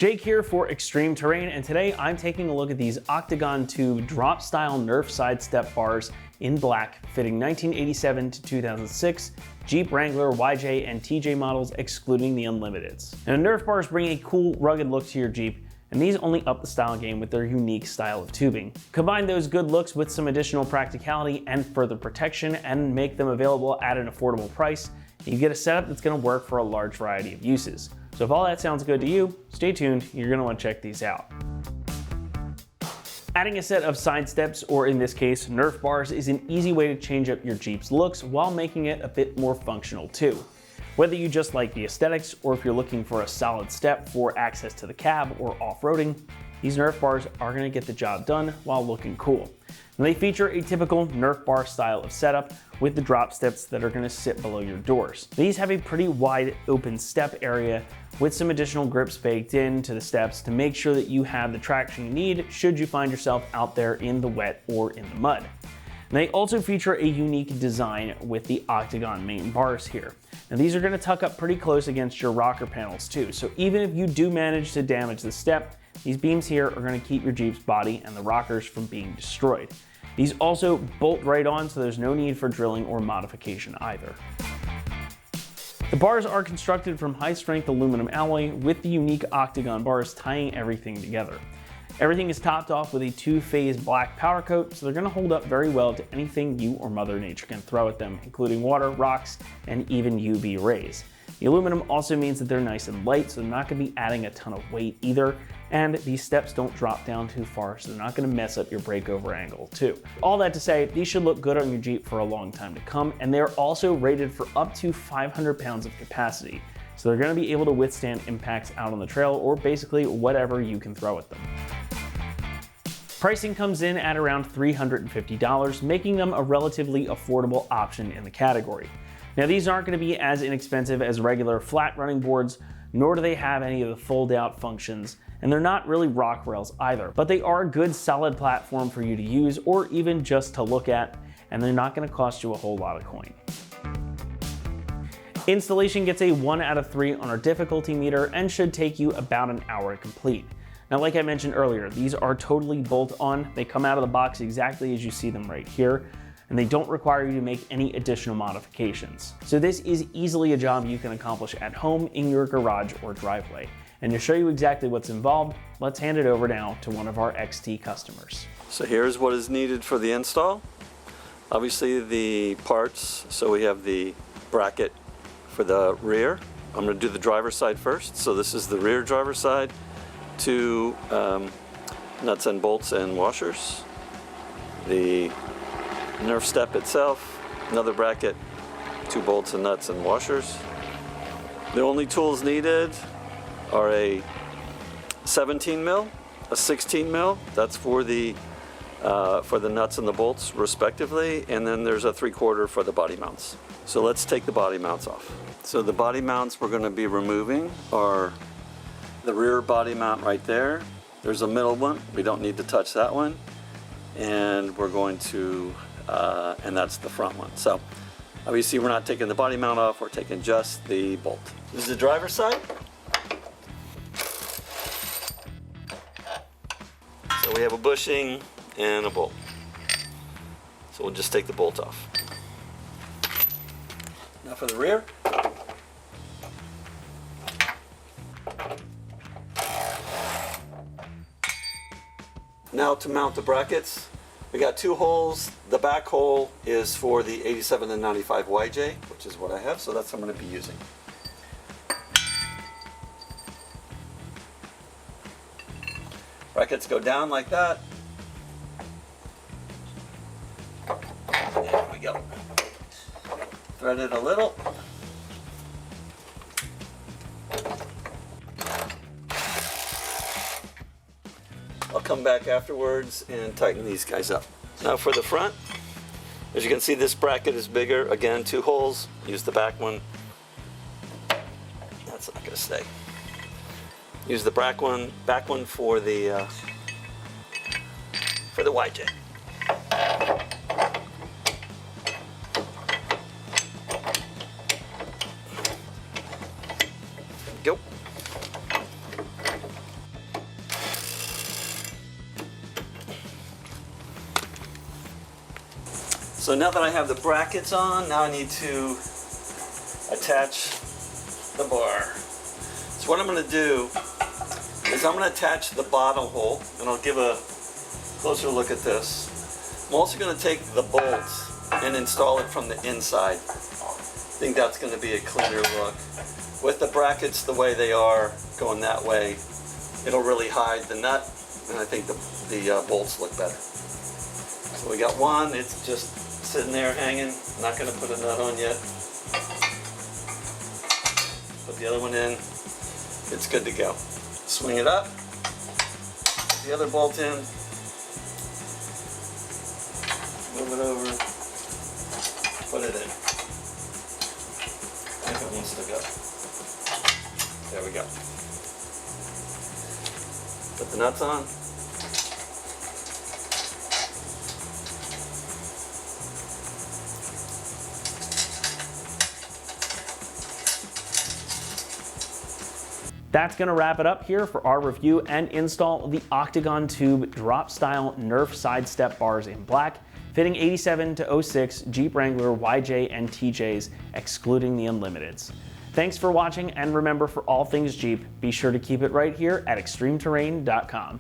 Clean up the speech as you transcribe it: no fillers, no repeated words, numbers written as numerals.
Jake here for ExtremeTerrain, and today I'm taking a look at these Octagon tube drop style Nerf side step bars in black, fitting 1987 to 2006 Jeep Wrangler, YJ, and TJ models, excluding the Unlimiteds. Now, Nerf bars bring a cool, rugged look to your Jeep, and these only up the style game with their unique style of tubing. Combine those good looks with some additional practicality and further protection, and make them available at an affordable price, and you get a setup that's going to work for a large variety of uses. So if all that sounds good to you, stay tuned, you're going to want to check these out. Adding a set of side steps, or in this case, Nerf bars, is an easy way to change up your Jeep's looks while making it a bit more functional too. Whether you just like the aesthetics, or if you're looking for a solid step for access to the cab or off-roading, these Nerf bars are going to get the job done while looking cool. And they feature a typical Nerf bar style of setup with the drop steps that are going to sit below your doors. These have a pretty wide open step area with some additional grips baked into the steps to make sure that you have the traction you need should you find yourself out there in the wet or in the mud. And they also feature a unique design with the Octagon main bars here. Now these are going to tuck up pretty close against your rocker panels too, so even if you do manage to damage the step, these beams here are going to keep your Jeep's body and the rockers from being destroyed. These also bolt right on, so there's no need for drilling or modification either. The bars are constructed from high-strength aluminum alloy with the unique Octagon bars tying everything together. Everything is topped off with a two-phase black powder coat, so they're going to hold up very well to anything you or Mother Nature can throw at them, including water, rocks, and even UV rays. The aluminum also means that they're nice and light, so they're not going to be adding a ton of weight either, and these steps don't drop down too far, so they're not going to mess up your breakover angle too. All that to say, these should look good on your Jeep for a long time to come, and they're also rated for up to 500 pounds of capacity, so they're going to be able to withstand impacts out on the trail or basically whatever you can throw at them. Pricing comes in at around $350, making them a relatively affordable option in the category. Now these aren't going to be as inexpensive as regular flat running boards, nor do they have any of the fold out functions, and they're not really rock rails either, but they are a good solid platform for you to use or even just to look at, and they're not going to cost you a whole lot of coin. Installation gets a 1 out of 3 on our difficulty meter and should take you about an hour to complete. Now, like I mentioned earlier, these are totally bolt-on. They come out of the box exactly as you see them right here, and they don't require you to make any additional modifications. So this is easily a job you can accomplish at home, in your garage or driveway. And to show you exactly what's involved, let's hand it over now to one of our XT customers. So here's what is needed for the install. Obviously the parts, so we have the bracket for the rear. I'm going to do the driver's side first. So this is the rear driver's side. 2 nuts and bolts and washers. The Nerf step itself, another bracket, 2 bolts and nuts and washers. The only tools needed are a 17 mil, a 16 mil, that's for the nuts and the bolts respectively, and then there's a 3/4 for the body mounts. So let's take the body mounts off. So the body mounts we're going to be removing are the rear body mount right there. There's a middle one, we don't need to touch that one, and we're going to and that's the front one. So obviously we're not taking the body mount off, we're taking just the bolt. This is the driver's side. So we have a bushing and a bolt. So we'll just take the bolt off. Now for the rear. Now to mount the brackets, we got 2 holes. The back hole is for the 87 and 95 YJ, which is what I have, so that's what I'm going to be using. Brackets go down like that. There we go. Thread it a little. I'll come back afterwards and tighten these guys up. Now for the front, as you can see, this bracket is bigger. Again, 2 holes. Use the back one. That's not going to stay. Use the back one for the YJ. Go. So now that I have the brackets on, now I need to attach the bar. So what I'm going to do is I'm going to attach the bottom hole, and I'll give a closer look at this. I'm also going to take the bolts and install it from the inside. I think that's going to be a cleaner look. With the brackets the way they are, going that way, it'll really hide the nut, and I think the bolts look better. So we got one, it's just sitting there hanging. I'm not going to put a nut on yet. Put the other one in, it's good to go. Swing it up, put the other bolt in, move it over, put it in. I think it wants to go. There we go. Put the nuts on. That's going to wrap it up here for our review and install of the Octagon Tube drop style Nerf side step bars in black, fitting 87 to 06 Jeep Wrangler YJ and TJs, excluding the Unlimiteds. Thanks for watching, and remember, for all things Jeep, be sure to keep it right here at ExtremeTerrain.com.